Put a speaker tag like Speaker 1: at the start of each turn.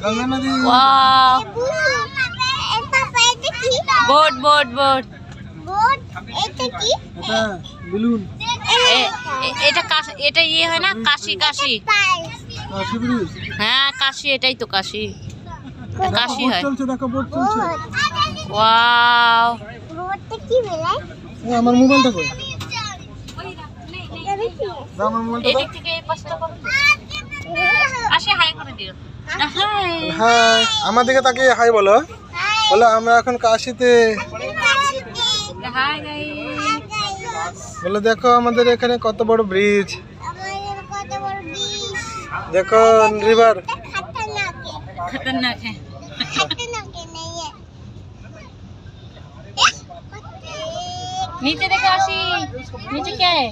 Speaker 1: गंगा नदी।
Speaker 2: वाह boat boat boat
Speaker 1: এটা বেলুন।
Speaker 2: এটা কাশি, এটা ইয়ে হয় না কাশি কাশি।
Speaker 1: কাশি ব্রিজ।
Speaker 2: হ্যাঁ কাশি, এটাই তো কাশি, কাশি হয়।
Speaker 1: চলছে, দেখো বোট চলছে।
Speaker 2: ওয়াও
Speaker 1: আমার মোবাইলটা কই? আমার মোবাইলটা
Speaker 2: এদিক থেকে এই পাশটা করো। আসে হাই করে দিও। হাই
Speaker 1: হাই, আমার দিকে তাকিয়ে হাই বলো। বলো আমরা এখন কাশিতে।
Speaker 2: Hi guys.
Speaker 1: বলে দেখো আমাদের এখানে কত বড় ব্রিজ, দেখো রিভার।
Speaker 2: खतरनाक है। नीचे देखो आशी, नीचे क्या है?